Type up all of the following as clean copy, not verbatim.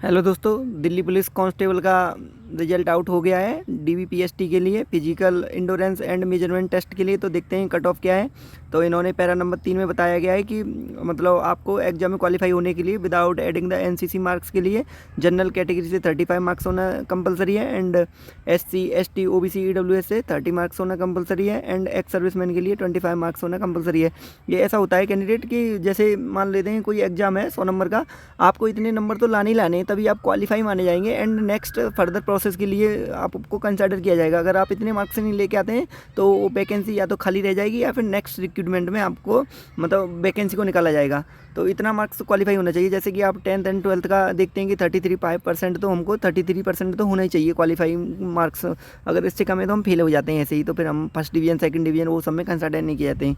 Hello दोस्तों, Delhi police constable का result out हो गया है डीवीपीएसटी के लिए, physical endurance and measurement test के लिए। तो देखते हैं कट ऑफ क्या है। तो इन्होंने पैरा नंबर 3 में बताया गया है कि मतलब आपको एग्जाम में क्वालिफाई होने के लिए without adding the NCC marks के लिए जनरल कैटेगरी से 35 मार्क्स होना कंपलसरी है, and SC ST OBC EWS से 30 मार्क्स होना कंपलसरी है, एंड एक्स सर्विसमैन के लिए 25 मार्क्स होना कंपलसरी है। ये ऐसा होता है कैंडिडेट कि जैसे मान लेते हैं कोई एग्जाम है 100 नंबर का, आपको इतने नंबर तो लाने ही लाने हैं, तभी आप क्वालिफाई माने जाएंगे एंड नेक्स्ट फर्दर प्रोसेस के लिए आपको कंसिडर किया जाएगा। अगर आप इतने मार्क्स नहीं लेके आते हैं तो वो वैकेंसी या तो खाली रह जाएगी या फिर नेक्स्ट रिक्रूटमेंट में आपको मतलब वैकेंसी को निकाला जाएगा। तो इतना मार्क्स क्वालिफाई होना चाहिए। जैसे कि आप 10th एंड 12th का देखते हैं कि 33% तो हमको 33% तो होना ही चाहिए क्वालिफाई मार्क्स। अगर इससे कम है तो हम फेल हो जाते हैं ऐसे ही, तो फिर हम फर्स्ट डिवीजन सेकंड डिवीजन वो सब में कंसिडर नहीं किए जाते हैं।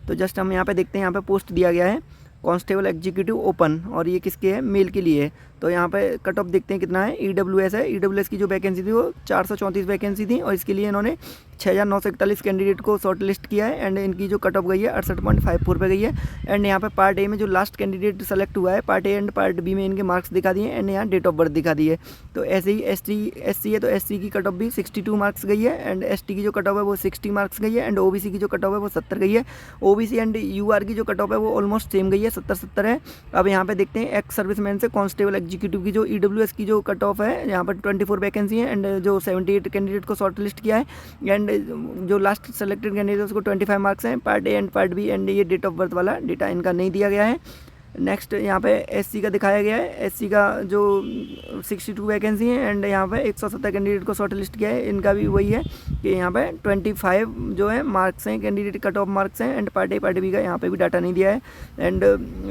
तो जस्ट हम यहाँ पे देखते हैं, यहाँ पे पोस्ट दिया गया है कांस्टेबल एग्जीक्यूटिव ओपन, और ये किसके है, मेल के लिए है। तो यहाँ पे कट ऑफ देखते हैं कितना है। ईडब्ल्यूएस है, ईडब्ल्यूएस की जो वैकेंसी थी वो 434 वैकेंसी थी, और इसके लिए इन्होंने 6941 कैंडिडेट को शॉर्ट लिस्ट किया है, एंड इनकी जो कट ऑफ गई है 68.54 पे गई है। एंड यहाँ पे पार्ट ए में जो लास्ट कैंडिडेट सेलेक्ट हुआ है, part A and part B में इनके मार्क्स दिखा दिए, एंड यहाँ डेट ऑफ बर्थ दिखा दी है। तो ऐसे ही एससी है तो एससी की कट ऑफ भी 62 मार्क्स गई है, एंड एसटी की जो कट ऑफ है वो 60 मार्क्स गई है, एंड ओबीसी की जो कट ऑफ है वो 70 गई है। ओबीसी एंड यूआर की जो कट ऑफ है वो ऑलमोस्ट सेम गई है, 70-70 है। अब यहाँ पे देखते हैं एक्स सर्विसमैन से कांस्टेबल एग्जीक्यूटिव की जो ईडब्ल्यूएस की जो कट ऑफ है, यहाँ पर 24 वैकेंसी है, एंड जो 78 कैंडिडेट को शॉर्ट लिस्ट किया है, एंड जो लास्ट सेलेक्टेड कैंडिडेट उसको 25 मार्क्स हैं, part A and part B, and ये डेट ऑफ बर्थ वाला डेटा इनका नहीं दिया गया है। नेक्स्ट यहाँ पे एससी का दिखाया गया है, एससी का जो 62 वैकेंसी है, एंड यहाँ पे 170 कैंडिडेट को शॉर्ट लिस्ट किया है। इनका भी वही है कि यहाँ पे 25 जो है मार्क्स हैं, कैंडिडेट कट ऑफ मार्क्स हैं, and part A part B का यहाँ पे भी डाटा नहीं दिया है। एंड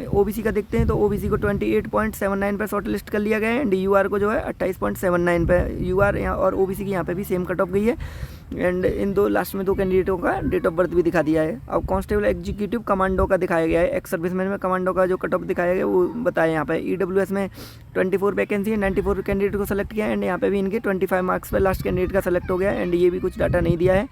ओबीसी का देखते हैं तो ओबीसी को 28.79 पे शॉर्ट लिस्ट कर लिया गया है, एंड यूआर को जो है 28.79 पे, यूआर यहाँ और ओबीसी की यहाँ पे भी सेम कट ऑफ गई है। एंड इन दो लास्ट में दो कैंडिडेटों का डेट ऑफ बर्थ भी दिखा दिया है। अब कांस्टेबल एग्जीक्यूटिव कमांडो का दिखाया गया है, एक्स सर्विसमैन में कमांडो का जो कट ऑफ दिखाया गया है वो बताया यहाँ पे। ईडब्ल्यूएस में 24 वैकेंसी है, 94 कैंडिडेट को सेलेक्ट किया है, एंड यहाँ पे भी इनके 25 मार्क्स पे लास्ट कैंडिडेट का सेलेक्ट हो गया है, एंड ये भी कुछ डाटा नहीं दिया है।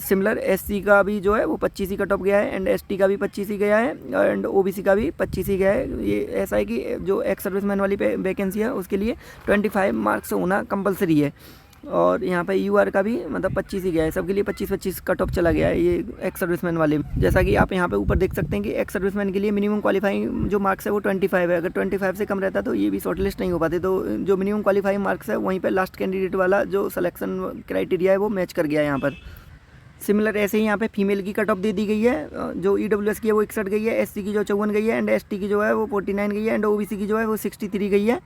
सिमिलर एससी का भी जो है वो 25 ही कट ऑफ गया है, एंड एसटी का भी 25 ही गया है, एंड ओबीसी का भी 25 ही गया है। ये ऐसा है कि जो एक्स सर्विसमैन वाली वैकेंसी है उसके लिए 25 मार्क्स होना कंपलसरी है, और यहाँ पे यूआर का भी मतलब 25 ही गया है, सबके लिए 25-25 कट ऑफ चला गया है ये एक्स सर्विसमैन वाले। जैसा कि आप यहाँ पे ऊपर देख सकते हैं कि एक्स सर्विसमैन के लिए मिनिमम क्वालिफाइंग जो मार्क्स है वो 25 है। अगर 25 से कम रहता तो ये भी शॉर्ट लिस्ट नहीं हो पाते। तो जो मिनिमम क्वालिफाइंग मार्क्स है वहीं पर लास्ट कैंडिडेट वाला जो सलेक्शन क्राइटेरिया है वो मैच कर गया है यहाँ पर। सिमिलर ऐसे ही यहाँ पे फीमेल की कट ऑफ दे दी गई है, जो ईडब्ल्यूएस की है वो 61 गई है, एससी की जो 54 गई है, एंड एसटी की जो है वो 49 गई है, एंड ओबीसी की जो है वो 63 गई है।